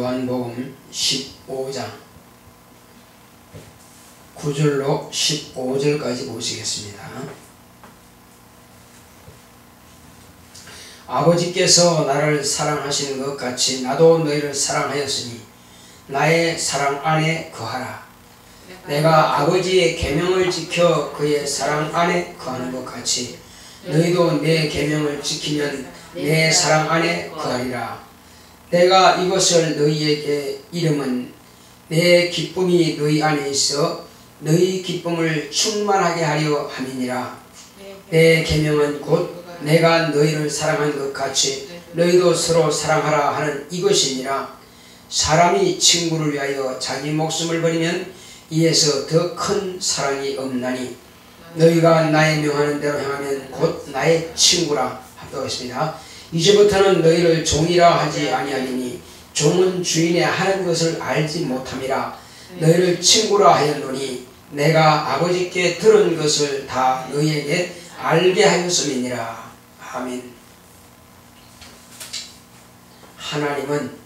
요한복음 15장 9절로 15절까지 보시겠습니다. 아버지께서 나를 사랑하시는 것 같이 나도 너희를 사랑하였으니 나의 사랑 안에 거하라. 내가 아버지의 계명을 지켜 그의 사랑 안에 거하는 것 같이 너희도 내 계명을 지키면 내 사랑 안에 거하리라. 내가 이것을 너희에게 이름은 내 기쁨이 너희 안에 있어 너희 기쁨을 충만하게 하려 함이니라. 내 계명은 곧 내가 너희를 사랑한 것 같이 너희도 서로 사랑하라 하는 이것이니라. 사람이 친구를 위하여 자기 목숨을 버리면 이에서 더 큰 사랑이 없나니 너희가 나의 명하는 대로 행하면 곧 나의 친구라 하였습니다. 이제부터는 너희를 종이라 하지 아니하리니 종은 주인의 하는 것을 알지 못함이라. 너희를 친구라 하였노니 내가 아버지께 들은 것을 다 너희에게 알게 하였음이니라. 아멘. 하나님은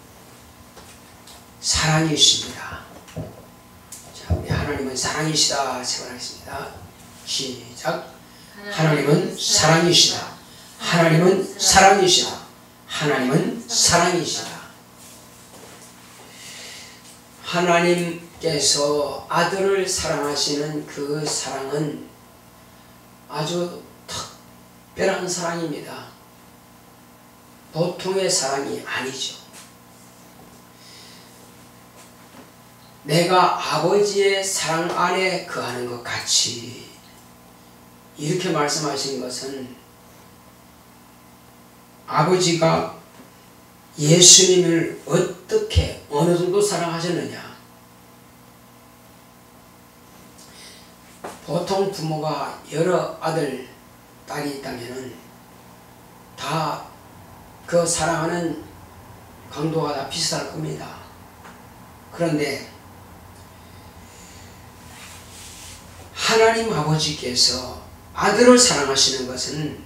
사랑이십니다. 자, 우리 하나님은 사랑이시다 제발하겠습니다. 시작. 하나님은 사랑이시다. 하나님은 사랑이시다. 하나님은 사랑이시다. 하나님께서 아들을 사랑하시는 그 사랑은 아주 특별한 사랑입니다. 보통의 사랑이 아니죠. 내가 아버지의 사랑 안에 거하는 것 같이 이렇게 말씀하신 것은 아버지가 예수님을 어떻게 어느 정도 사랑하셨느냐. 보통 부모가 여러 아들, 딸이 있다면 다 그 사랑하는 강도가 다 비슷할 겁니다. 그런데 하나님 아버지께서 아들을 사랑하시는 것은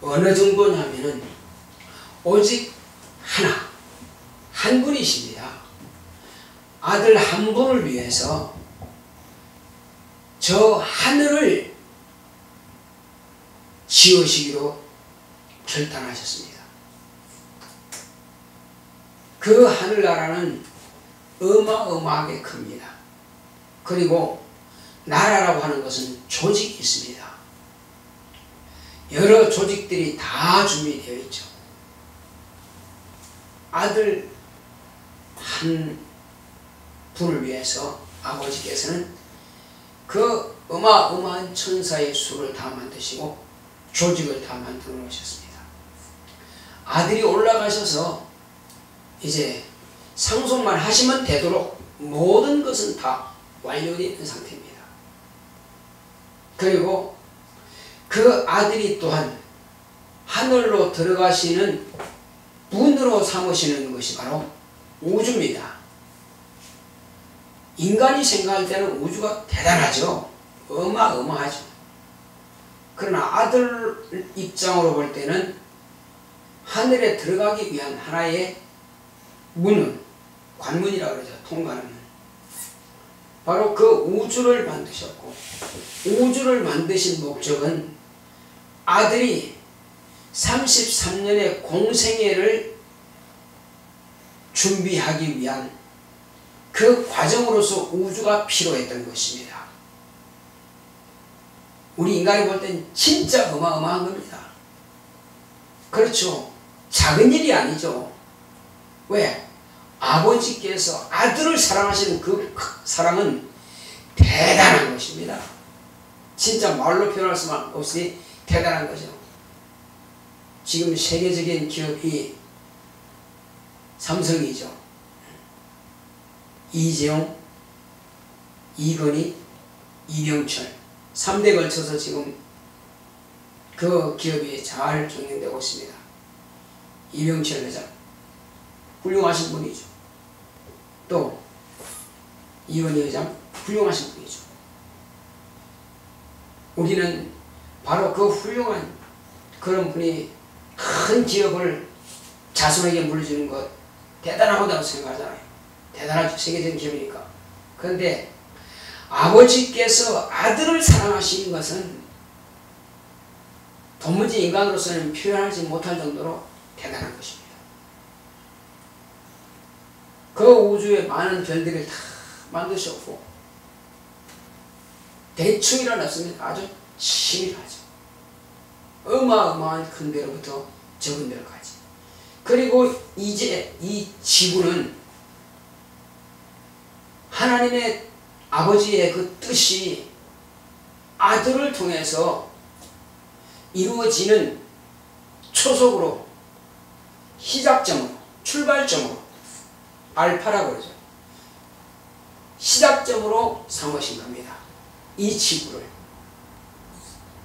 어느 정도냐면은 오직 한 분이십니다. 아들 한 분을 위해서 저 하늘을 지으시기로 결단하셨습니다. 그 하늘나라는 어마어마하게 큽니다. 그리고 나라라고 하는 것은 조직이 있습니다. 여러 조직들이 다 준비되어 있죠. 아들 한 분을 위해서 아버지께서는 그 어마어마한 천사의 수를 다 만드시고 조직을 다 만들어 놓으셨습니다. 아들이 올라가셔서 이제 상속만 하시면 되도록 모든 것은 다 완료되어 있는 상태입니다. 그리고 그 아들이 또한 하늘로 들어가시는 문으로 삼으시는 것이 바로 우주입니다. 인간이 생각할 때는 우주가 대단하죠. 어마어마하죠. 그러나 아들 입장으로 볼 때는 하늘에 들어가기 위한 하나의 문은 관문이라고 그러죠. 통과하는 문. 바로 그 우주를 만드셨고 우주를 만드신 목적은 아들이 33년의 공생애를 준비하기 위한 그 과정으로서 우주가 필요했던 것입니다. 우리 인간이 볼 땐 진짜 어마어마한 겁니다. 그렇죠. 작은 일이 아니죠. 왜? 아버지께서 아들을 사랑하시는 그 사랑은 대단한 것입니다. 진짜 말로 표현할 수 없이 대단한 거죠. 지금 세계적인 기업이 삼성이죠. 이재용, 이건희, 이병철 3대 걸쳐서 지금 그 기업이 잘 경영되고 있습니다. 이병철 회장 훌륭하신 분이죠. 또 이건희 회장 훌륭하신 분이죠. 우리는 바로 그 훌륭한 그런 분이 큰 기업을 자손에게 물려주는 것 대단하다고 생각하잖아요. 대단하죠. 세계적인 기업이니까. 그런데 아버지께서 아들을 사랑하시는 것은 도무지 인간으로서는 표현하지 못할 정도로 대단한 것입니다. 그 우주에 많은 별들을 다 만드셨고 대충 일어났습니다. 아주 치밀하죠. 어마어마한 큰 데로부터 적은 데로까지. 그리고 이제 이 지구는 하나님의 아버지의 그 뜻이 아들을 통해서 이루어지는 초석으로, 시작점으로, 출발점으로, 알파라고 그러죠. 시작점으로 삼으신 겁니다. 이 지구를.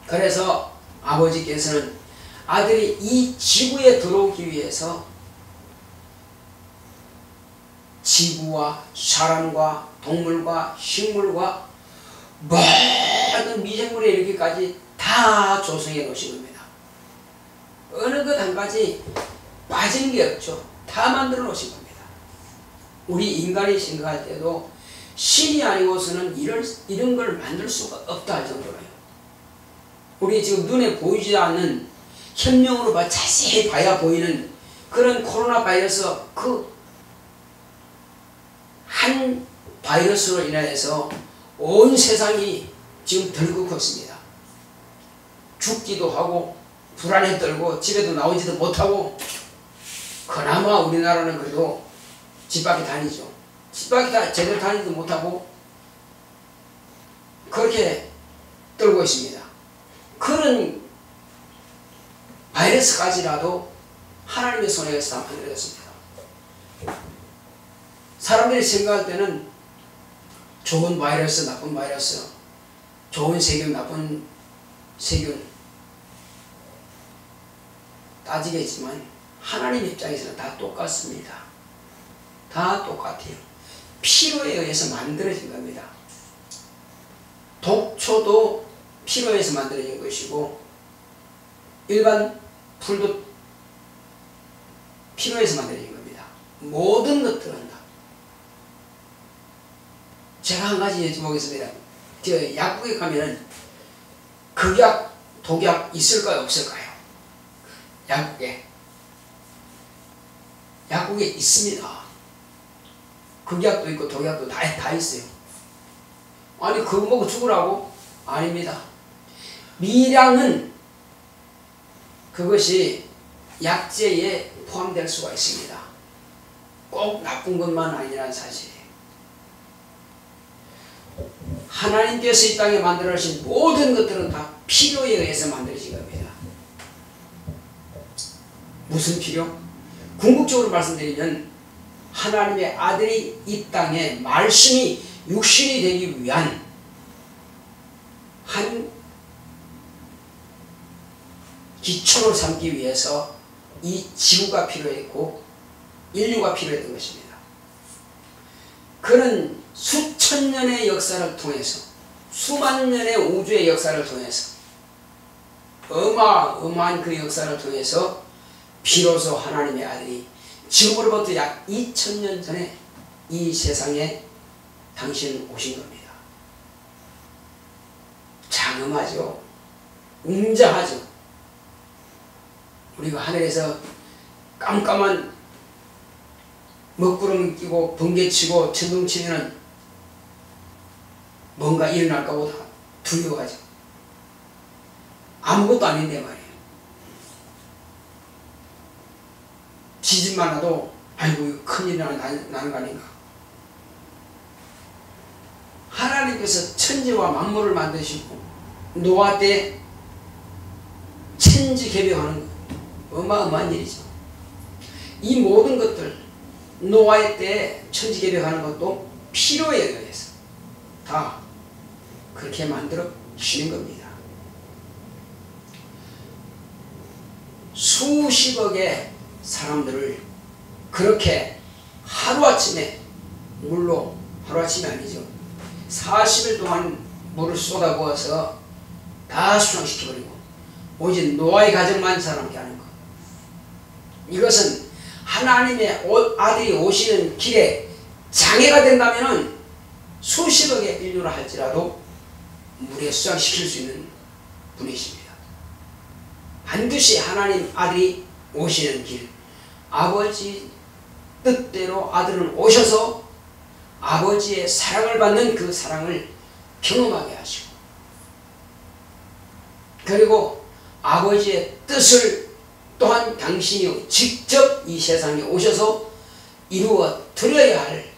그래서 아버지께서는 아들이 이 지구에 들어오기 위해서 지구와 사람과 동물과 식물과 모든 미생물에 이르기까지 다 조성해 놓으신 겁니다. 어느 것 한 가지 빠진 게 없죠. 다 만들어 놓으신 겁니다. 우리 인간이 생각할 때도 신이 아니고서는 이런 걸 만들 수가 없다 할 정도로요. 우리 지금 눈에 보이지 않는 현명으로 자세히 봐야 보이는 그런 코로나 바이러스, 그 한 바이러스로 인해서 온 세상이 지금 들끓고 있습니다. 죽기도 하고 불안에 떨고 집에도 나오지도 못하고, 그나마 우리나라는 그래도 집 밖에 다니죠. 집 밖에 제대로 다니지도 못하고 그렇게 떨고 있습니다. 그런 바이러스까지라도 하나님의 손에서 다 만들어졌습니다. 사람들이 생각할 때는 좋은 바이러스, 나쁜 바이러스, 좋은 세균, 나쁜 세균 따지겠지만 하나님 입장에서는 다 똑같습니다. 다 똑같아요. 필요에 의해서 만들어진 겁니다. 독초도 필요에 의해서 만들어진 것이고 일반 풀도 필요에 의해서 만들어진 겁니다. 모든 것들은 다. 제가 한 가지 여쭤보겠습니다. 저 약국에 가면 극약, 독약 있을까요? 없을까요? 약국에 있습니다. 극약도 있고 독약도 다 있어요. 아니 그거 먹고 죽으라고? 아닙니다. 미량은 그것이 약재에 포함될 수가 있습니다. 꼭 나쁜 것만 아니라는 사실이에요. 하나님께서 이 땅에 만들어 주신 모든 것들은 다 필요에 의해서 만들어진 겁니다. 무슨 필요? 궁극적으로 말씀드리면 하나님의 아들이 이 땅에 말씀이 육신이 되기 위한 한 기초를 삼기 위해서 이 지구가 필요했고 인류가 필요했던 것입니다. 그는 수천 년의 역사를 통해서, 수만 년의 우주의 역사를 통해서, 어마어마한 그 역사를 통해서 비로소 하나님의 아들이 지금으로부터 약 2000년 전에 이 세상에 당신 오신 겁니다. 장엄하죠. 웅장하죠. 우리가 하늘에서 깜깜한 먹구름 끼고 번개치고 천둥치면 뭔가 일어날까 보다 두려워하죠. 아무것도 아닌데 말이에요. 지진만 나도 아이고 큰일이 나는 거 아닌가. 하나님께서 천지와 만물을 만드시고 노아 때 천지개벽하는 거 어마어마한 일이죠. 이 모든 것들 노아의 때 천지개벽하는 것도 필요에 의해서 다 그렇게 만들어 주시는 겁니다. 수십억의 사람들을 그렇게 하루아침에, 물로 하루아침이 아니죠. 40일 동안 물을 쏟아부어서 다 수정시켜버리고 오직 노아의 가정만 살아남게 하는 것. 이것은 하나님의 아들이 오시는 길에 장애가 된다면 수십억의 인류라 할지라도 물에 수장시킬 수 있는 분이십니다. 반드시 하나님 아들이 오시는 길, 아버지 뜻대로 아들은 오셔서 아버지의 사랑을 받는 그 사랑을 경험하게 하시고, 그리고 아버지의 뜻을 또한 당신이 직접 이 세상에 오셔서 이루어 드려야 할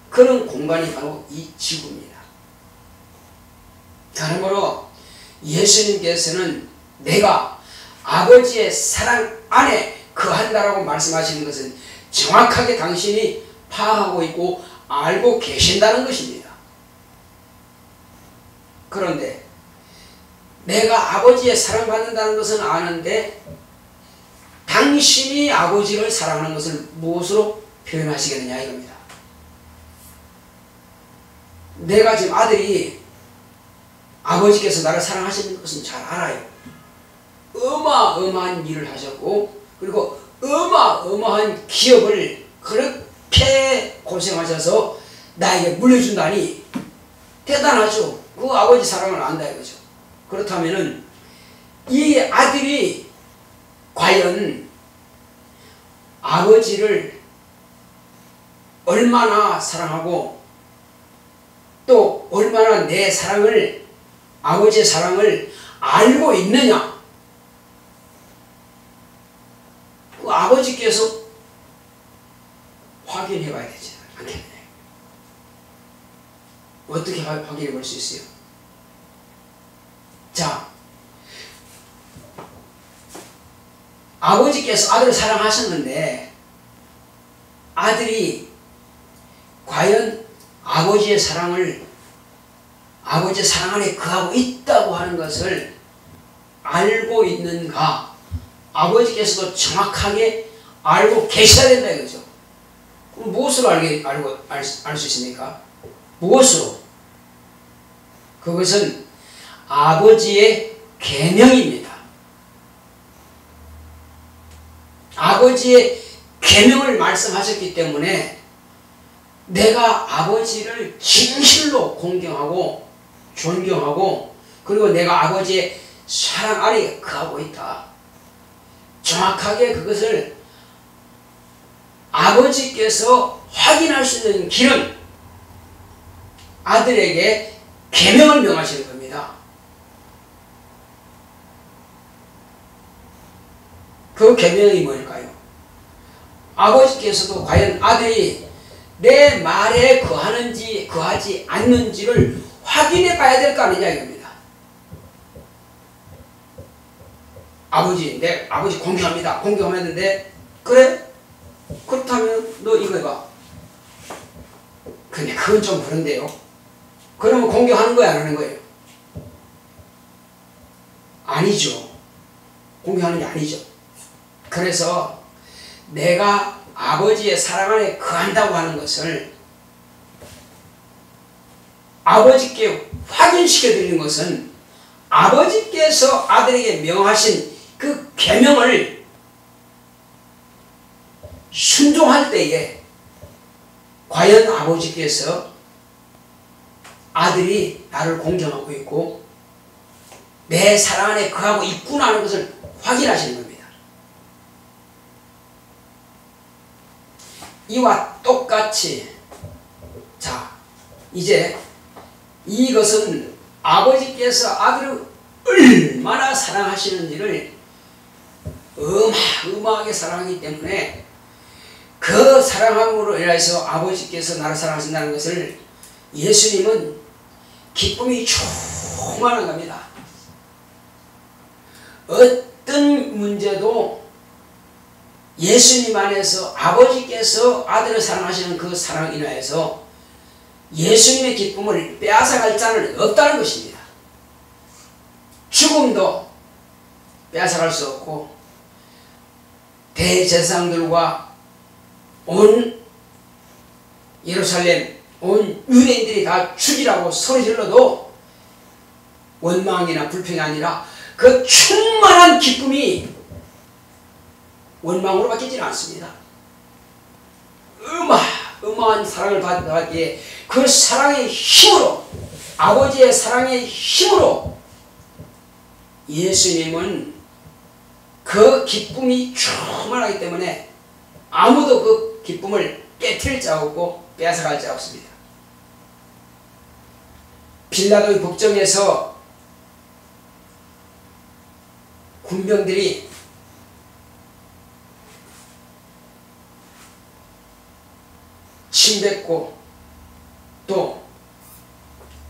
그런 공간이 바로 이 지구입니다. 그러므로 예수님께서는 내가 아버지의 사랑 안에 거한다라고 말씀하시는 것은 정확하게 당신이 파악하고 있고 알고 계신다는 것입니다. 그런데 내가 아버지의 사랑받는다는 것은 아는데 당신이 아버지를 사랑하는 것을 무엇으로 표현하시겠느냐 이겁니다. 내가 지금 아들이 아버지께서 나를 사랑하시는 것은 잘 알아요. 어마어마한 일을 하셨고, 그리고 어마어마한 기업을 그렇게 고생하셔서 나에게 물려준다니 대단하죠. 그 아버지 사랑을 안다 이거죠. 그렇다면은 이 아들이 과연 아버지를 얼마나 사랑하고 또 얼마나 내 사랑을, 아버지의 사랑을 알고 있느냐, 그 아버지께서 확인해 봐야 되지 않겠나요? 어떻게 확인해 볼 수 있어요? 자, 아버지께서 아들을 사랑하셨는데 아들이 과연 아버지의 사랑을, 아버지의 사랑 안에 거하고 있다고 하는 것을 알고 있는가? 아버지께서도 정확하게 알고 계셔야 된다 이거죠. 그럼 무엇으로 알 수 있습니까? 무엇으로? 그것은 아버지의 계명입니다. 아버지의 계명을 말씀하셨기 때문에 내가 아버지를 진실로 공경하고 존경하고, 그리고 내가 아버지의 사랑 아래 거하고 있다. 정확하게 그것을 아버지께서 확인할 수 있는 길은 아들에게 계명을 명하시는 겁니다. 그 계명이 뭘까요? 아버지께서도 과연 아들이 내 말에 거하는지 거하지 않는지를 확인해 봐야 될 거 아니냐 이겁니다. 내 아버지 공경합니다. 공경하는데, 그래? 그렇다면 너 이거 해봐. 근데 그건 좀 그런데요. 그러면 공경하는 거야, 안 하는 거예요? 아니죠. 공경하는 게 아니죠. 그래서 내가 아버지의 사랑 안에 거한다고 하는 것을 아버지께 확인시켜 드리는 것은 아버지께서 아들에게 명하신 그 계명을 순종할 때에 과연 아버지께서 아들이 나를 공경하고 있고 내 사랑 안에 거하고 있구나 하는 것을 확인하시는 겁니다. 이와 똑같이, 자, 이제 이것은 아버지께서 아들을 얼마나 사랑하시는지를 어마어마하게 사랑하기 때문에 그 사랑함으로 인해서 아버지께서 나를 사랑하신다는 것을 예수님은 기쁨이 충만한 겁니다. 어떤 문제도 예수님 안에서 아버지께서 아들을 사랑하시는 그 사랑 인하여서 예수님의 기쁨을 빼앗아갈 자는 없다는 것입니다. 죽음도 빼앗아갈 수 없고 대제사장들과 온 예루살렘, 온 유대인들이 다 죽이라고 소리 질러도 원망이나 불평이 아니라 그 충만한 기쁨이 원망으로 바뀌지는 않습니다. 어마어마한 사랑을 받기에 그 사랑의 힘으로, 아버지의 사랑의 힘으로 예수님은 그 기쁨이 충만하기 때문에 아무도 그 기쁨을 깨트릴 자 없고 빼앗아갈 자 없습니다. 빌라도의 법정에서 군병들이 침뱉고 또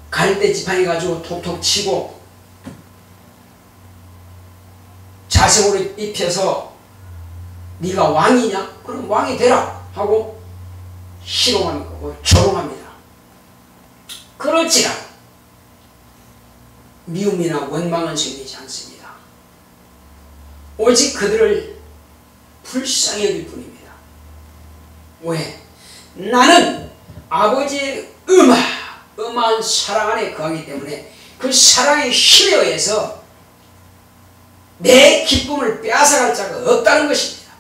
갈대 지팡이 가지고 톡톡 치고 자석으로 입혀서 네가 왕이냐? 그럼 왕이 되라 하고 희롱합니다. 조롱합니다. 그렇지라 미움이나 원망은 생기지 않습니다. 오직 그들을 불쌍히 여길 뿐입니다. 왜? 나는 아버지의 어마어마한 사랑 안에 거하기 때문에 그 사랑의 힘에 의해서 내 기쁨을 빼앗아갈 자가 없다는 것입니다.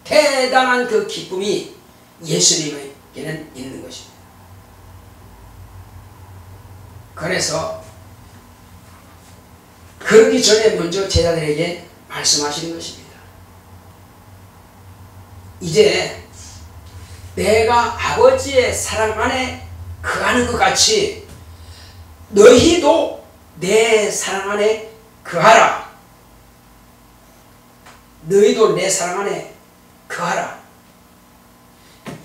대단한 그 기쁨이 예수님에게는 있는 것입니다. 그래서 그러기 전에 먼저 제자들에게 말씀하시는 것입니다. 이제 내가 아버지의 사랑 안에 거하는 것 같이 너희도 내 사랑 안에 거하라. 너희도 내 사랑 안에 거하라.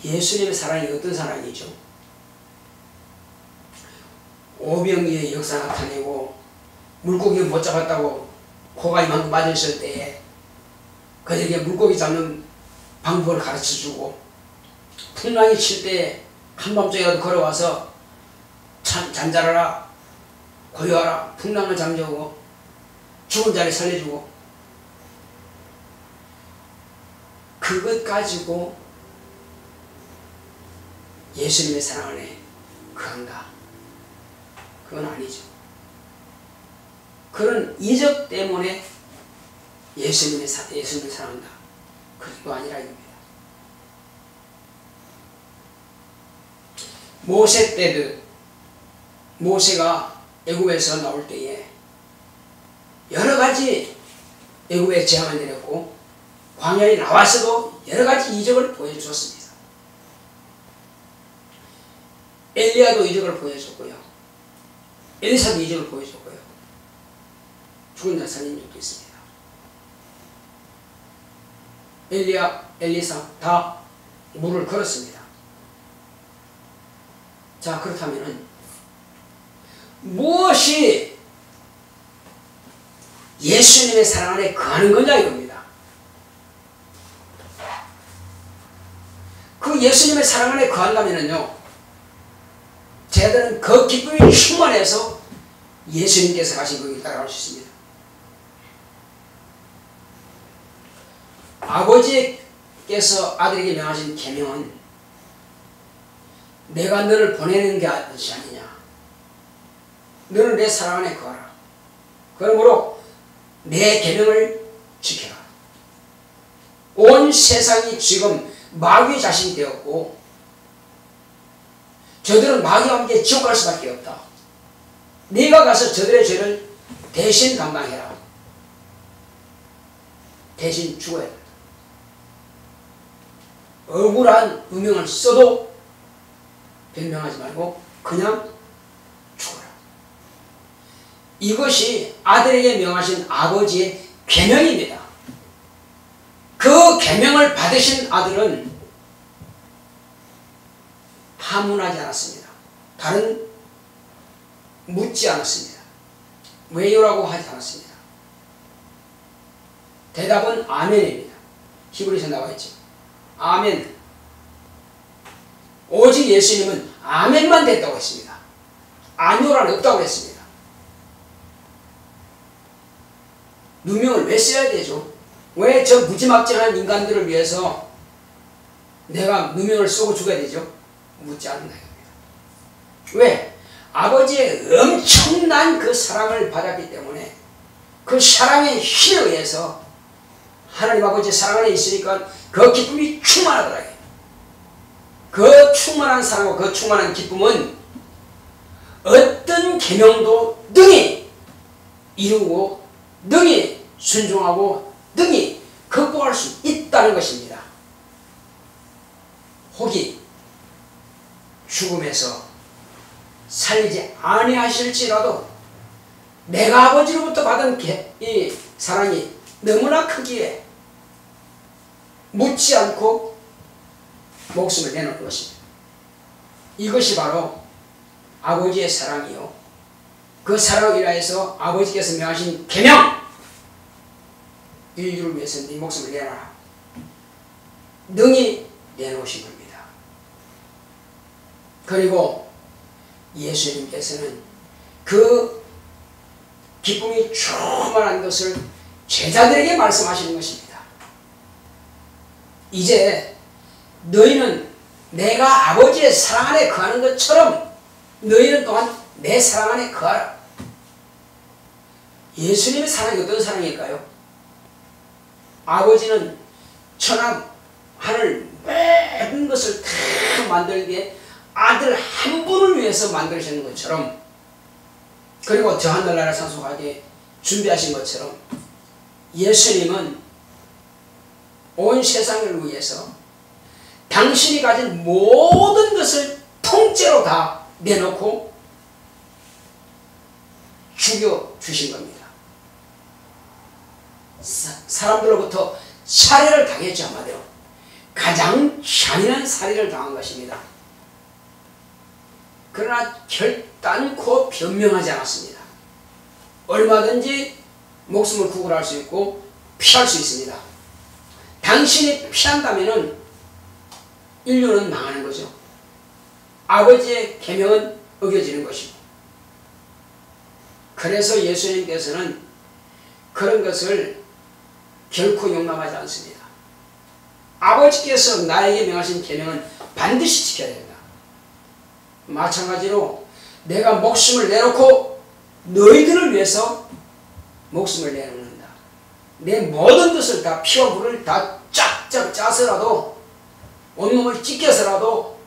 예수님의 사랑이 어떤 사랑이죠? 오병이의 역사 나타내고 물고기 못 잡았다고 코가 이만큼 맞았을 때에 그들에게 물고기 잡는 방법을 가르쳐주고 풍랑이 칠 때 한밤중에라도 걸어와서 잠자라라 고요하라 풍랑을 잠재우고 죽은 자를 살려주고 그것 가지고 예수님의 사랑 안에 거한다. 그건 아니죠. 그런 이적 때문에 예수님을 사랑한다. 그것도 아니라 이겁니다. 모세 때도 모세가 애굽에서 나올 때에 여러 가지 애굽에 재앙을 내렸고 광야에 나와서도 여러 가지 이적을 보여주었습니다. 엘리야도 이적을 보여줬고요. 엘리사도 이적을 보여줬고요. 죽은 자 살린 적도 있습니다. 엘리야, 엘리사 다 물을 걸었습니다. 자, 그렇다면 무엇이 예수님의 사랑 안에 거하는 거냐 이겁니다. 그 예수님의 사랑 안에 거한다면요, 제자들은 그 기쁨이 충만해서 예수님께서 가신 거기 따라갈 수 있습니다. 아버지께서 아들에게 명하신 계명은 내가 너를 보내는 것이 아니냐. 너는 내 사랑 안에 거하라. 그러므로 내 계명을 지켜라. 온 세상이 지금 마귀의 자식이 되었고 저들은 마귀와 함께 지옥 갈 수밖에 없다. 네가 가서 저들의 죄를 대신 감당해라. 대신 죽어야 된다. 억울한 누명을 써도 변명하지 말고 그냥 죽어라. 이것이 아들에게 명하신 아버지의 계명입니다. 그 계명을 받으신 아들은 파문하지 않았습니다. 다른 묻지 않았습니다. 왜요라고 하지 않았습니다. 대답은 아멘입니다. 히브리서 나와 있죠. 아멘. 오직 예수님은 아멘만 됐다고 했습니다. 아니오란 없다고 했습니다. 누명을 왜 써야 되죠? 왜 저 무지막지한 인간들을 위해서 내가 누명을 쓰고 죽어야 되죠? 묻지 않는다. 왜? 아버지의 엄청난 그 사랑을 받았기 때문에 그 사랑의 힘에 의해서 하나님 아버지 사랑 안에 있으니까 그 기쁨이 충만하더라. 그 충만한 사랑과 그 충만한 기쁨은 어떤 계명도 능히 이루고 능히 순종하고 능히 극복할 수 있다는 것입니다. 혹이 죽음에서 살리지 아니하실지라도 내가 아버지로부터 받은 이 사랑이 너무나 크기에 묻지 않고 목숨을 내놓는 것입니다. 이것이 바로 아버지의 사랑이요, 그 사랑을 인하여서 아버지께서 명하신 계명, 인류를 위해서 네 목숨을 내놔라, 능히 내놓으신 겁니다. 그리고 예수님께서는 그 기쁨이 충만한 것을 제자들에게 말씀하시는 것입니다. 이제 너희는 내가 아버지의 사랑 안에 거하는 것처럼 너희는 또한 내 사랑 안에 거하라. 예수님의 사랑이 어떤 사랑일까요? 아버지는 천하 하늘 모든 것을 다 만들기에 아들 한 분을 위해서 만드시는 것처럼, 그리고 저 하늘나라 상속하게 준비하신 것처럼 예수님은 온 세상을 위해서 당신이 가진 모든 것을 통째로 다 내놓고 죽여주신 겁니다. 사람들로부터 살해를 당했죠. 한마디로 가장 잔인한 살해를 당한 것입니다. 그러나 결단코 변명하지 않았습니다. 얼마든지 목숨을 구걸할 수 있고 피할 수 있습니다. 당신이 피한다면 인류는 망하는 거죠. 아버지의 계명은 어겨지는 것이고, 그래서 예수님께서는 그런 것을 결코 용납하지 않습니다. 아버지께서 나에게 명하신 계명은 반드시 지켜야 된다. 마찬가지로 내가 목숨을 내놓고 너희들을 위해서 목숨을 내놓는다. 내 모든 것을 다 피와 불을 다 쫙쫙 짜서라도 온몸을 찢겨서라도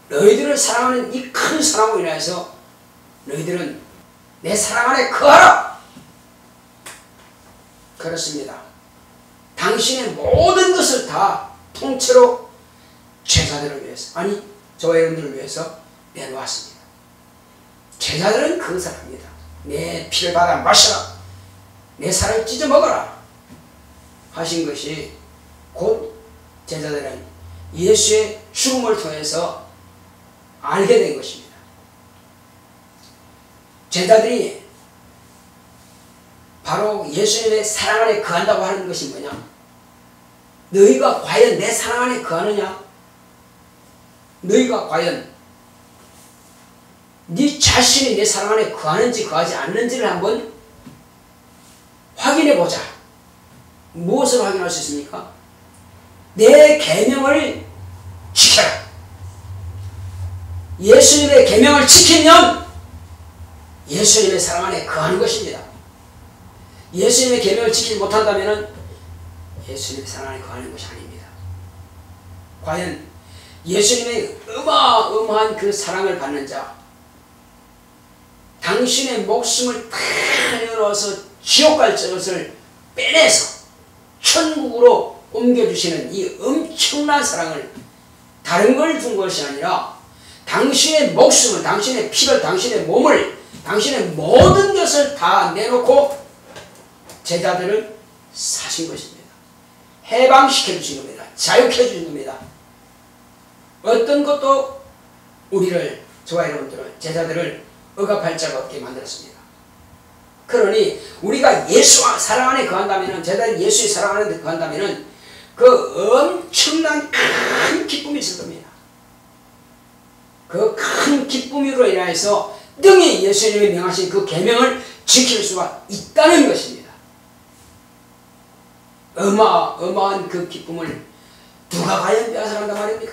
너희들을 사랑하는 이 큰 사랑으로 인해서 너희들은 내 사랑 안에 거하라. 그렇습니다. 당신의 모든 것을 다 통째로 제자들을 위해서, 아니 저와 여러분들을 위해서 내놓았습니다. 제자들은 그 사람입니다. 내 피를 받아 마셔라, 내 살을 찢어 먹어라 하신 것이 곧 제자들은 예수의 죽음을 통해서 알게 된 것입니다. 제자들이 바로 예수님의 사랑 안에 거한다고 하는 것이 뭐냐? 너희가 과연 내 사랑 안에 거하느냐? 너희가 과연 네 자신이 내 사랑 안에 거하는지 거하지 않는지를 한번 확인해 보자. 무엇으로 확인할 수 있습니까? 내 계명을 지켜라. 예수님의 계명을 지키면 예수님의 사랑 안에 거하는 것입니다. 예수님의 계명을 지키지 못한다면 예수님의 사랑 안에 거하는 것이 아닙니다. 과연 예수님의 어마어마한 그 사랑을 받는 자, 당신의 목숨을 다 내어놓아서 지옥 갈 것을 빼내서 천국으로 옮겨주시는 이 엄청난 사랑을 다른 걸 준 것이 아니라 당신의 목숨을, 당신의 피를, 당신의 몸을, 당신의 모든 것을 다 내놓고 제자들을 사신 것입니다. 해방시켜 주신 겁니다. 자유케 해주신 겁니다. 어떤 것도 우리를, 저와 여러분들을, 제자들을 억압할 자가 없게 만들었습니다. 그러니 우리가 예수와 사랑 안에 거한다면, 제자들이 예수의 사랑 안에 거한다면 그 엄청난 큰 기쁨이 있을 겁니다. 그 큰 기쁨으로 인하여서 능히 예수님이 명하신 그 계명을 지킬 수가 있다는 것입니다. 어마어마한 그 기쁨을 누가 과연 빼앗아간단 말입니까?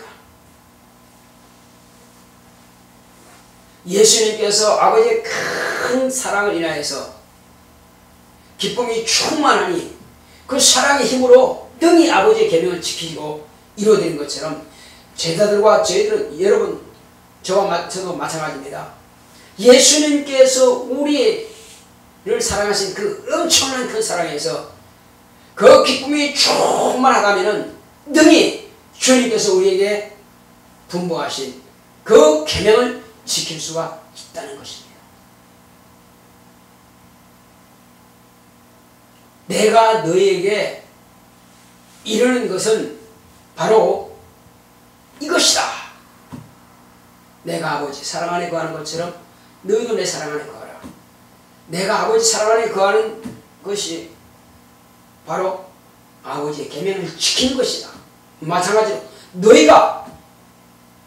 예수님께서 아버지의 큰 사랑을 인하여서 기쁨이 충만하니 그 사랑의 힘으로 등이 아버지의 계명을 지키고 이루어지는 것처럼 제자들과 저희들은 여러분 저도 마찬가지입니다. 예수님께서 우리를 사랑하신 그 엄청난 큰 사랑에서 그 기쁨이 충만하다면 등이 주님께서 우리에게 분부하신 그 계명을 지킬 수가 있다는 것입니다. 내가 너에게 이르는 것은 바로 이것이다. 내가 아버지 사랑 안에 거하는 것처럼 너희도 내 사랑 안에 거하라. 내가 아버지 사랑 안에 거하는 것이 바로 아버지의 계명을 지키는 것이다. 마찬가지로 너희가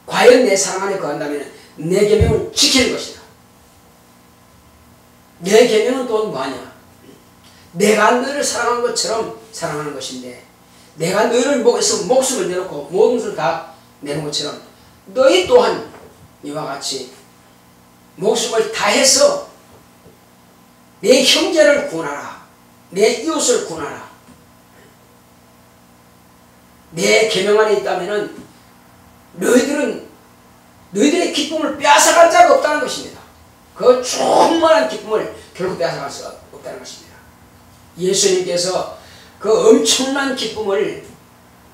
과연 내 사랑 안에 거한다면 내 계명을 지키는 것이다. 내 계명은 또 뭐하냐? 내가 너희를 사랑하는 것처럼 사랑하는 것인데 내가 너희를 위해서 목숨을 내놓고 모든 것을 다 내는 것처럼 너희 또한 이와 같이 목숨을 다해서 내 형제를 구원하라. 내 이웃을 구원하라. 내 계명 안에 있다면 너희들의 기쁨을 빼앗아갈 자가 없다는 것입니다. 그 충만한 기쁨을 결국 빼앗아갈 수가 없다는 것입니다. 예수님께서 그 엄청난 기쁨을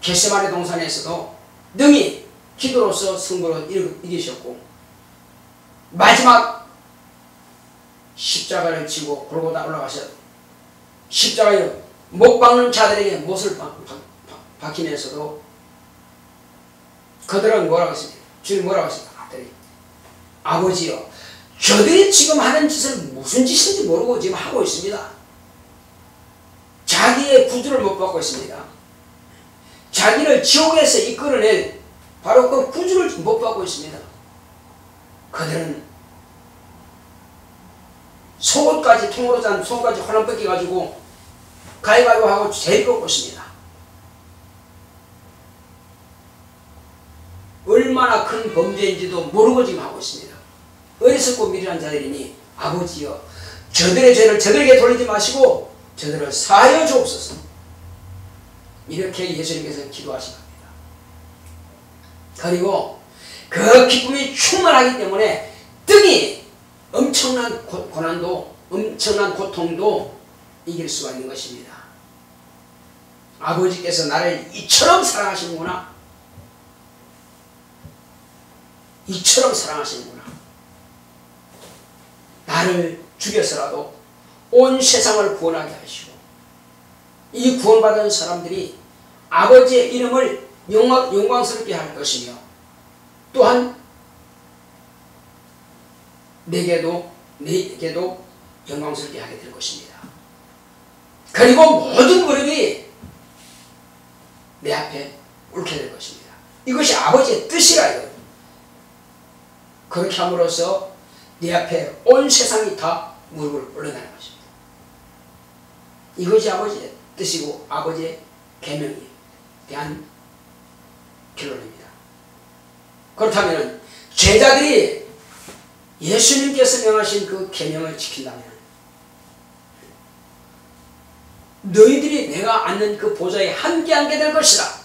겟세마네 동산에서도 능히 기도로서 승부로 이기셨고 마지막 십자가를 지고 골고다 올라가셔 십자가에 못 박는 자들에게 못을 박히면서도 그들은 뭐라고 했습니까? 주님 뭐라고 했습니까? 아버지요, 저들이 지금 하는 짓은 무슨 짓인지 모르고 지금 하고 있습니다. 자기의 구주를 못 받고 있습니다. 자기를 지옥에서 이끌어낼 바로 그 구주를 못 받고 있습니다. 그들은 속옷까지 통으로 잔 속옷까지 화난 뺏겨가지고 가위바위보 하고 제비고 있습니다. 얼마나 큰 범죄인지도 모르고 지금 하고 있습니다. 어리석고 미련한 자들이니 아버지여 저들의 죄를 저들에게 돌리지 마시고 저들을 사하여 주옵소서. 이렇게 예수님께서 기도하신 겁니다. 그리고 그 기쁨이 충만하기 때문에 등이 엄청난 고난도 엄청난 고통도 이길 수가 있는 것입니다. 아버지께서 나를 이처럼 사랑하시는구나. 이처럼 사랑하시는구나. 나를 죽여서라도 온 세상을 구원하게 하시고 이 구원받은 사람들이 아버지의 이름을 영광스럽게 할 것이며 또한 내게도 영광스럽게 하게 될 것입니다. 그리고 모든 무릎이 내 앞에 꿇게 될 것입니다. 이것이 아버지의 뜻이라 이거예요. 그렇게 함으로써 내 앞에 온 세상이 다 무릎을 꿇는다는 것입니다. 이것이 아버지의 뜻이고 아버지의 계명에 대한 결론입니다. 그렇다면 제자들이 예수님께서 명하신 그 계명을 지킨다면 너희들이 내가 앉는 그 보좌에 함께 앉게 될 것이다.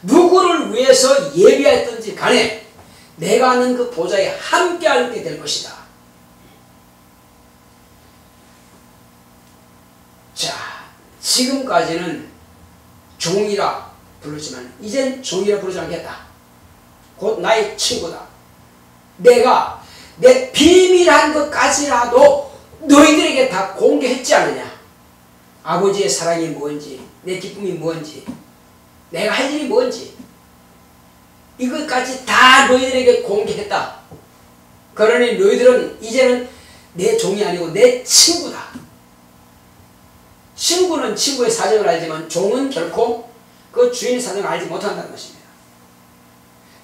누구를 위해서 예비하였든지 간에 내가 앉는 그 보좌에 함께 앉게 될 것이다. 자, 지금까지는 종이라 부르지만 이젠 종이라 부르지 않겠다. 곧 나의 친구다. 내가 내 비밀한 것까지라도 너희들에게 다 공개했지 않느냐. 아버지의 사랑이 뭔지, 내 기쁨이 뭔지, 내가 할 일이 뭔지 이것까지 다 너희들에게 공개했다. 그러니 너희들은 이제는 내 종이 아니고 내 친구다. 친구는 친구의 사정을 알지만 종은 결코 그 주인의 사정을 알지 못한다는 것입니다.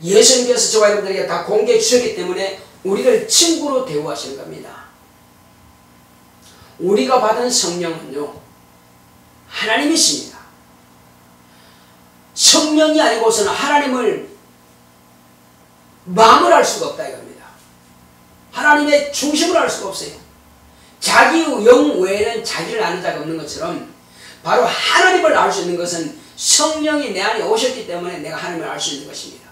예수님께서 저와 여러분들에게 다 공개해 주셨기 때문에 우리를 친구로 대우하시는 겁니다. 우리가 받은 성령은요, 하나님이십니다. 성령이 아니고서는 하나님을 마음을 알 수가 없다 이겁니다. 하나님의 중심을 알 수가 없어요. 자기 영 외에는 자기를 아는 자가 없는 것처럼 바로 하나님을 알 수 있는 것은 성령이 내 안에 오셨기 때문에 내가 하나님을 알 수 있는 것입니다.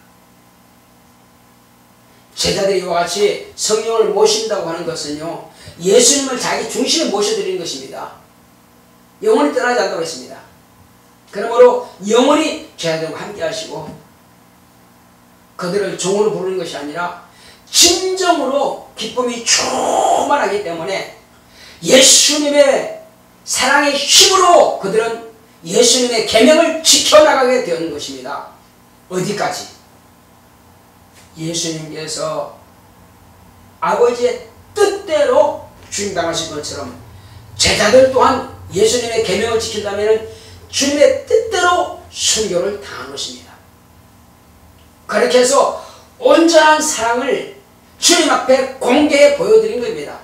제자들이 이와 같이 성령을 모신다고 하는 것은요, 예수님을 자기 중심에 모셔드리는 것입니다. 영원히 떠나지 않도록 했습니다. 그러므로 영원히 제자들과 함께 하시고 그들을 종으로 부르는 것이 아니라 진정으로 기쁨이 충만하기 때문에 예수님의 사랑의 힘으로 그들은 예수님의 계명을 지켜나가게 되는 것입니다. 어디까지? 예수님께서 아버지의 뜻대로 주임당하신 것처럼 제자들 또한 예수님의 계명을 지킨다면 주님의 뜻대로 순교를 당한 것입니다. 그렇게 해서 온전한 사랑을 주님 앞에 공개해 보여드린 겁니다.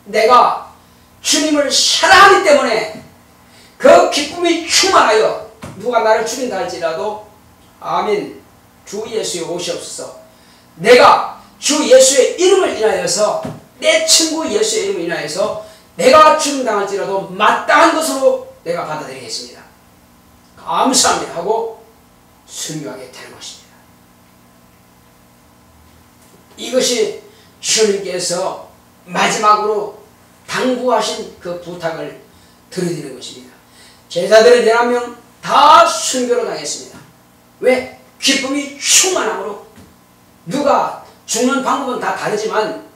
내가 주님을 사랑하기 때문에 그 기쁨이 충만하여 누가 나를 죽인다 할지라도 아멘, 주 예수의 오시옵소서. 내가 주 예수의 이름을 인하여서 내 친구 예수의 이름을 인하여서 내가 죽임당할지라도 마땅한 것으로 내가 받아들이겠습니다. 감사합니다 하고 순교하게 되는 것입니다. 이것이 주님께서 마지막으로 당부하신 그 부탁을 들어드리는 것입니다. 제자들은 11명 다 순교로 당했습니다. 왜? 기쁨이 충만함으로. 누가 죽는 방법은 다 다르지만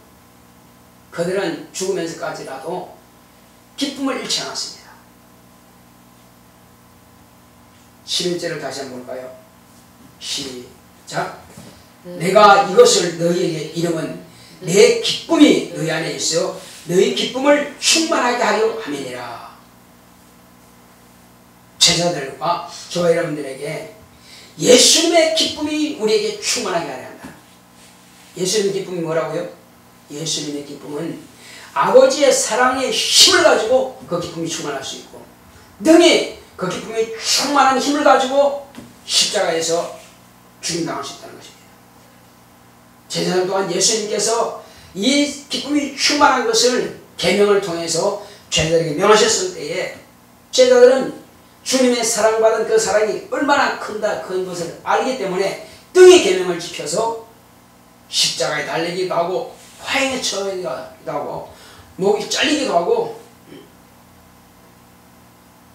그들은 죽으면서까지라도 기쁨을 잃지 않았습니다. 11절을 다시 한번 볼까요? 시작. 내가 이것을 너희에게 이름은 내 기쁨이 너희 안에 있어 너희 기쁨을 충만하게 하려 함이니라. 제자들과 저와 여러분들에게 예수님의 기쁨이 우리에게 충만하게 하려 한다. 예수님의 기쁨이 뭐라고요? 예수님의 기쁨은 아버지의 사랑의 힘을 가지고 그 기쁨이 충만할 수 있고, 능히 그 기쁨이 충만한 힘을 가지고 십자가에서 죽임당할 수 있다는 것입니다. 제자들 또한 예수님께서 이 기쁨이 충만한 것을 계명을 통해서 제자들에게 명하셨을 때에 제자들은 주님의 사랑받은 그 사랑이 얼마나 큰 것을 알기 때문에 등의 계명을 지켜서 십자가에 달리기도 하고 화형에 처하기도 하고 목이 잘리기도 하고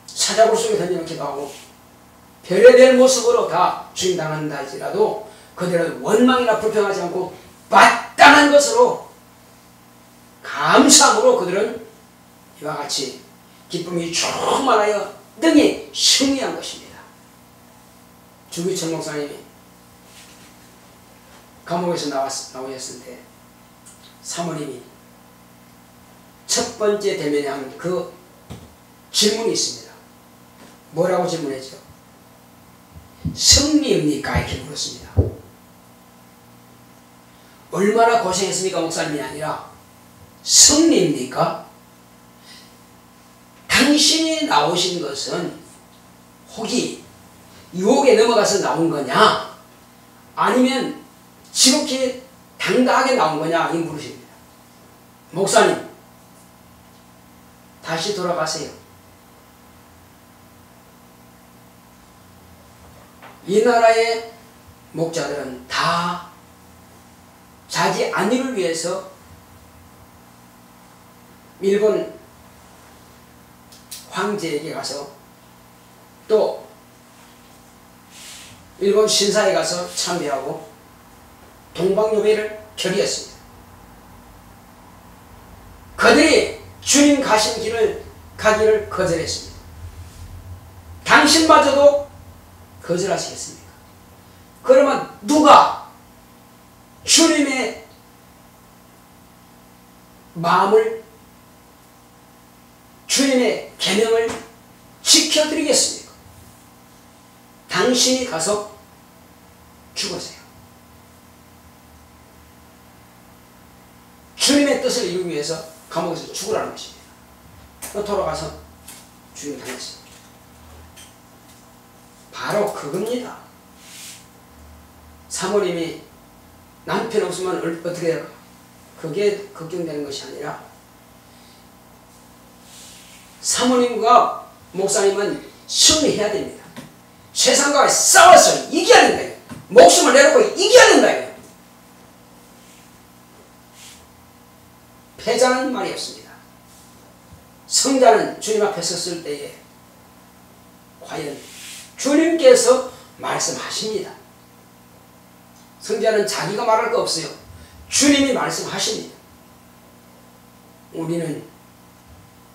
사자굴 속에 던져놓기도 하고 별의별 모습으로 다 죽임당한다 할지라도 그들은 원망이나 불평하지 않고 마땅한 것으로 감사함으로 그들은 이와 같이 기쁨이 충만하여 등이 승리한 것입니다. 주기철 목사님이 감옥에서 나오셨을 때 사모님이 첫 번째 대면에 한 그 질문이 있습니다. 뭐라고 질문했죠? 승리입니까? 이렇게 물었습니다. 얼마나 고생했습니까? 목사님이 아니라 승리입니까? 당신이 나오신 것은 혹이 유혹에 넘어가서 나온 거냐? 아니면 지극히 당당하게 나온 거냐? 이 물으십니다. 목사님, 다시 돌아가세요. 이 나라의 목자들은 다 자기 안위를 위해서 일본 황제에게 가서 또 일본 신사에 가서 참배하고 동방요배를 결의했습니다. 그들이 주님 가신 길을 가기를 거절했습니다. 당신마저도 거절하시겠습니까? 그러면 누가 주님의 마음을, 주님의 계명을 지켜드리겠습니까? 당신이 가서 죽으세요. 주님의 뜻을 이루기 위해서 감옥에서 죽으라는 것입니다. 돌아가서 죽임 당했습니다. 바로 그겁니다. 사모님이 남편 없으면 어떻게 해요? 그게 걱정되는 것이 아니라 사모님과 목사님은 승리해야 됩니다. 세상과 싸워서 이겨야 된다. 목숨을 내놓고 이겨야 된다. 패자는 말이 없습니다. 성자는 주님 앞에 섰을 때에 과연 주님께서 말씀하십니다. 성자는 자기가 말할 거 없어요. 주님이 말씀하십니다. 우리는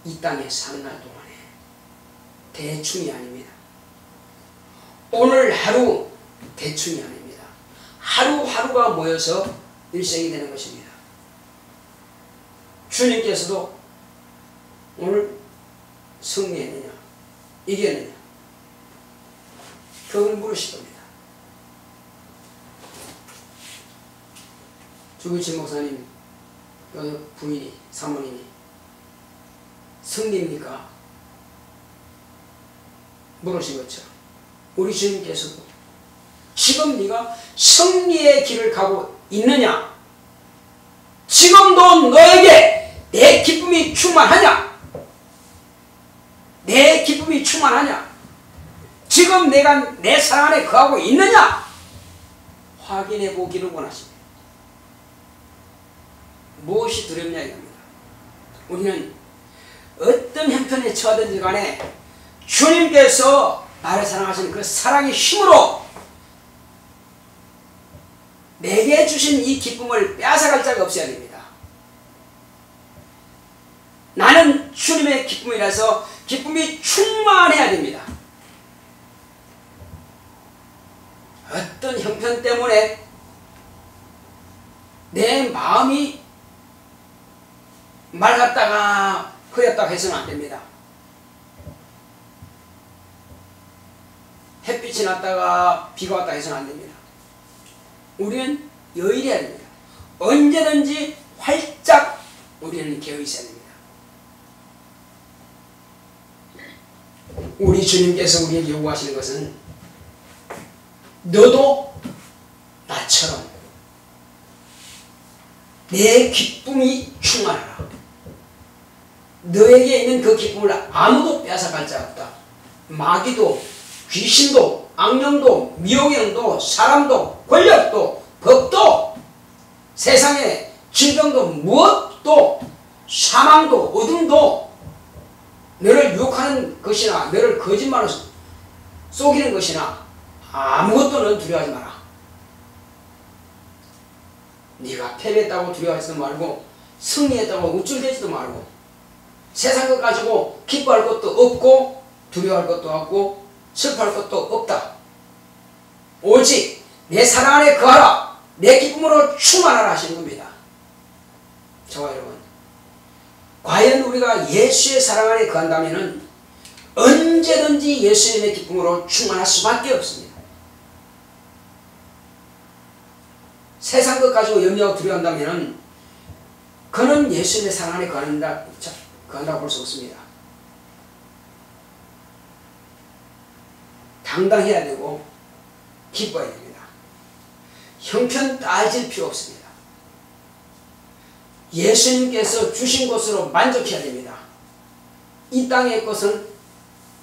이 땅에 사는 날 동안에 대충이 아닙니다. 오늘 하루 대충이 아닙니다. 하루하루가 모여서 일생이 되는 것입니다. 주님께서도 오늘 승리했느냐 이겼느냐 그걸 물으실 겁니다. 주기철 목사님 부인이 사모님이 승리입니까? 물으신 것처럼 우리 주님께서도 지금 네가 승리의 길을 가고 있느냐? 지금도 너에게 내 기쁨이 충만하냐? 내 기쁨이 충만하냐? 지금 내가 내 사랑 안에 거하고 있느냐? 확인해 보기를 원하십니다. 무엇이 두렵냐 이겁니다. 우리는 어떤 형편에 처하든지 간에 주님께서 나를 사랑하시는 그 사랑의 힘으로 내게 주신 이 기쁨을 빼앗아갈 자가 없어야 됩니다. 나는 주님의 기쁨이라서 기쁨이 충만해야 됩니다. 어떤 형편 때문에 내 마음이 맑았다가 흐렸다가 해서는 안 됩니다. 햇빛이 났다가 비가 왔다 해서는 안 됩니다. 우리는 여일해야 됩니다. 언제든지 활짝 우리는 깨어 있어야 됩니다. 우리 주님께서 우리에게 요구하시는 것은 너도 나처럼 내 기쁨이 충만하라. 너에게 있는 그 기쁨을 아무도 빼앗아갈 자 없다. 마귀도 귀신도 악령도 미혹영도 사람도 권력도 법도 세상의 질병도 무엇도 사망도 어둠도 너를 유혹하는 것이나 너를 거짓말로 속이는 것이나 아무것도 넌 두려워하지 마라. 네가 패배했다고 두려워하지도 말고 승리했다고 우쭐대지도 말고 세상 것 가지고 기뻐할 것도 없고 두려워할 것도 없고 슬퍼할 것도 없다. 오직 내 사랑 안에 거하라. 내 기쁨으로 충만하라 하시는 겁니다. 저와 여러분, 과연 우리가 예수의 사랑 안에 거한다면 언제든지 예수님의 기쁨으로 충만할 수밖에 없습니다. 세상 것 가지고 염려하고 두려워한다면 그는 예수님의 사랑 안에 거한다고 볼 수 없습니다. 당당해야 되고 기뻐야 됩니다. 형편 따질 필요 없습니다. 예수님께서 주신 것으로 만족해야 됩니다. 이 땅의 것은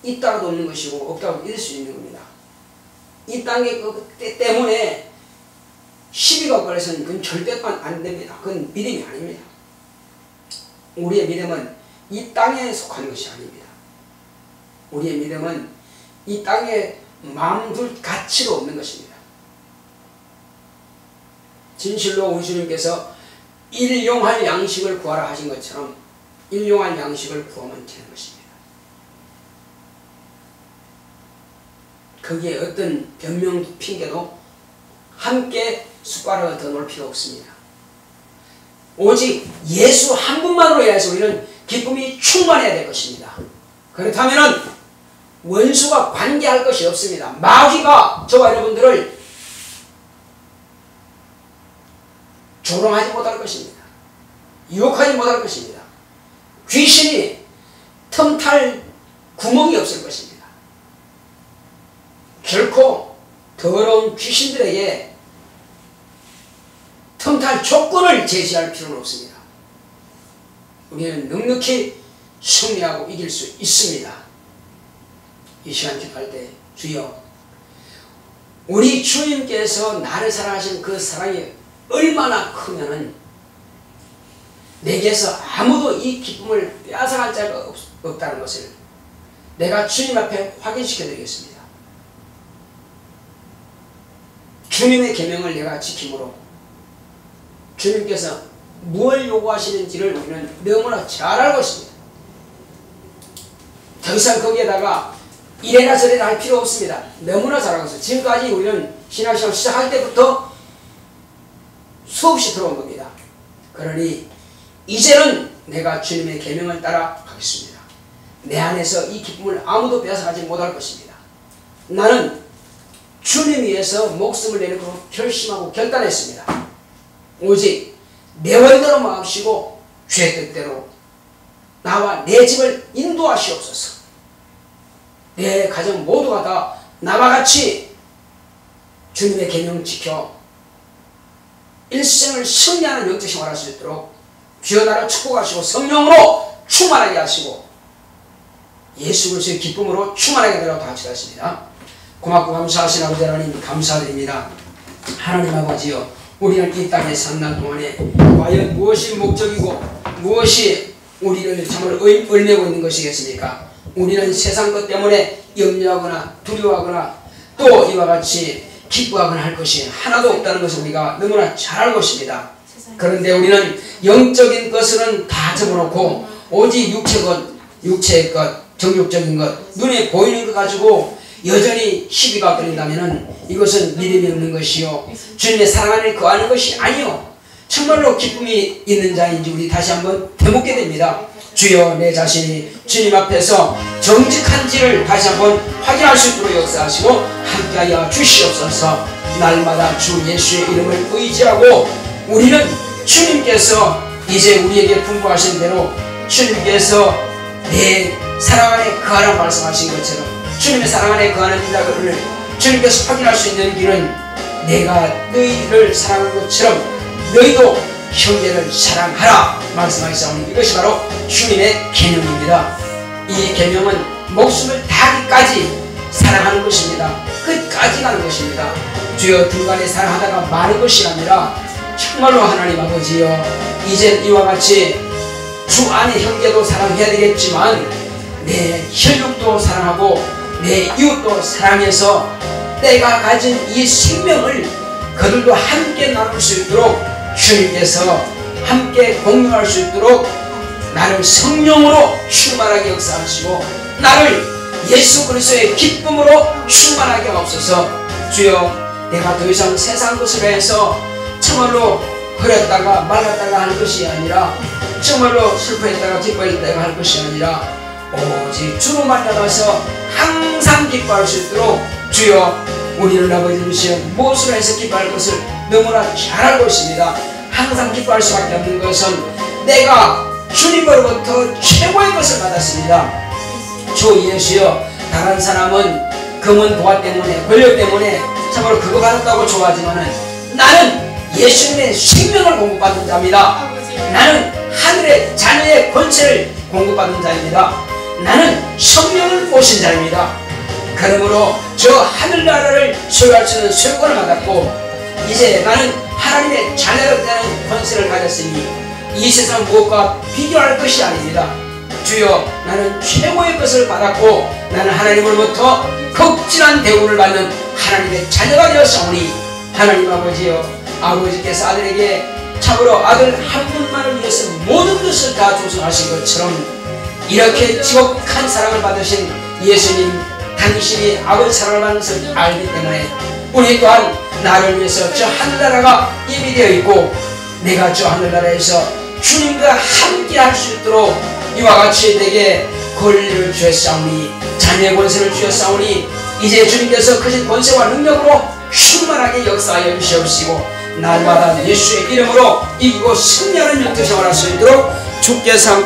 있다가도 없는 것이고 없다고 잃을 수 있는 겁니다. 이 땅의 것 때문에 시비가 걸려서는 그건 절대 안 됩니다. 그건 믿음이 아닙니다. 우리의 믿음은 이 땅에 속한 것이 아닙니다. 우리의 믿음은 이 땅에 마음 둘 가치도 없는 것입니다. 진실로 우리 주님께서 일용할 양식을 구하라 하신 것처럼 일용할 양식을 구하면 되는 것입니다. 거기에 어떤 변명 핑계도 함께 숟가락을 더 놓을 필요 없습니다. 오직 예수 한 분만으로 인해서 우리는 기쁨이 충만해야 될 것입니다. 그렇다면 원수가 관계할 것이 없습니다. 마귀가 저와 여러분들을 조롱하지 못할 것입니다. 유혹하지 못할 것입니다. 귀신이 틈탈 구멍이 없을 것입니다. 결코 더러운 귀신들에게 틈탈 조건을 제시할 필요는 없습니다. 우리는 넉넉히 승리하고 이길 수 있습니다. 이 시간 기도할 때 주여, 우리 주님께서 나를 사랑하신 그 사랑이 얼마나 크면은 내게서 아무도 이 기쁨을 빼앗아갈 자가 없다는 것을 내가 주님 앞에 확인시켜 드리겠습니다. 주님의 계명을 내가 지킴으로 주님께서 무엇을 요구하시는지를 우리는 너무나 잘 알고 있습니다. 더 이상 거기에다가 이래라 저래라 할 필요 없습니다. 너무나 잘 알고 있어요. 지금까지 우리는 신앙생활 시작할 때부터 수없이 들어온 겁니다. 그러니 이제는 내가 주님의 계명을 따라 가겠습니다. 내 안에서 이 기쁨을 아무도 빼앗아가지 못할 것입니다. 나는 주님 위해서 목숨을 내놓고 결심하고 결단했습니다. 오직 내 원대로 마음시고 주의 뜻대로 나와 내 집을 인도하시옵소서. 내 가정 모두가 다 나와 같이 주님의 계명을 지켜 일생을 승리하는 영적 생활을 할 수 있도록 주여 나를 축복하시고 성령으로 충만하게 하시고 예수 그리스도의 기쁨으로 충만하게 되라고 다 기도하십니다. 고맙고 감사하신 아버지 하나님 감사드립니다. 하나님 아버지여, 우리는 이 땅에 사는 날 동안에 과연 무엇이 목적이고 무엇이 우리를 정말 얽매고 있는 것이겠습니까? 우리는 세상 것 때문에 염려하거나 두려워하거나 또 이와 같이 기뻐하거나 할 것이 하나도 없다는 것을 우리가 너무나 잘 알고 있습니다. 그런데 우리는 영적인 것은 다 접어놓고 오직 육체의 것, 정욕적인 것, 눈에 보이는 것 가지고 여전히 시비가 끌린다면 이것은 믿음이 없는 것이요 주님의 사랑 안에 거하는 것이 아니요 정말로 기쁨이 있는 자인지 우리 다시 한번 되묻게 됩니다. 주여, 내 자신이 주님 앞에서 정직한지를 다시 한번 확인할 수 있도록 역사하시고 함께하여 주시옵소서. 날마다 주 예수의 이름을 의지하고 우리는 주님께서 이제 우리에게 분부하신 대로 주님께서 내 사랑 안에 거하라 말씀하신 것처럼 주님의 사랑 안에 거하는 자들을 주님께서 확인할 수 있는 길은 내가 너희를 사랑하는 것처럼 너희도 형제를 사랑하라 말씀하셨사오니 이것이 바로 주님의 계명입니다. 이 계명은 목숨을 다하기까지 사랑하는 것입니다. 끝까지 가는 것입니다. 주여, 중간에 사랑하다가 마는 것이 아니라 정말로 하나님 아버지여, 이제 이와 같이 주 안에 형제도 사랑해야 되겠지만 내 혈육도 사랑하고 내 이웃도 사랑해서 내가 가진 이 생명을 그들도 함께 나눌 수 있도록 주님께서 함께 공유할 수 있도록 나를 성령으로 충만하게 역사하시고 나를 예수 그리스도의 기쁨으로 충만하게 하옵소서. 주여, 내가 더 이상 세상 것을 해서 정말로 흐렸다가 말랐다가 할 것이 아니라 정말로 슬퍼했다가 기뻐했다가 할 것이 아니라 오직 주로 만나서 항상 기뻐할 수 있도록 주여, 우리는 아버지 주시어 무엇을 해서 기뻐할 것을 너무나 잘 알고 있습니다. 항상 기뻐할 수밖에 없는 것은 내가 주님으로부터 최고의 것을 받았습니다. 주 예수여, 다른 사람은 금은 보화 때문에 권력 때문에 참으로 그거 받았다고 좋아하지만은 나는 예수님의 생명을 공급받은 자입니다. 나는 하늘의 자녀의 권세를 공급받은 자입니다. 나는 성령을 모신 자입니다. 그러므로 저 하늘나라를 소유할 수 있는 소유권을 받았고 이제 나는 하나님의 자녀가 되는 권세를 가졌으니 이 세상 무엇과 비교할 것이 아닙니다. 주여, 나는 최고의 것을 받았고 나는 하나님으로부터 극진한 대우를 받는 하나님의 자녀가 되었사오니 하나님 아버지여, 아버지께서 아들에게 참으로 아들 한 분만을 위해서 모든 것을 다 조성하신 것처럼 이렇게 지극한 사랑을 받으신 예수님, 당신이 아버지 사랑을 받는 것을 알기 때문에 우리 또한 나를 위해서 저 하늘나라가 이미 되어 있고 내가 저 하늘나라에서 주님과 함께 할 수 있도록 이와 같이 내게 권리를 주셨사오니 자녀의 권세를 주셨사오니 이제 주님께서 크신 권세와 능력으로 충만하게 역사하여 주시옵시고 날마다 예수의 이름으로 이기고 승리하는 영적 생활을 할 수 있도록 주께서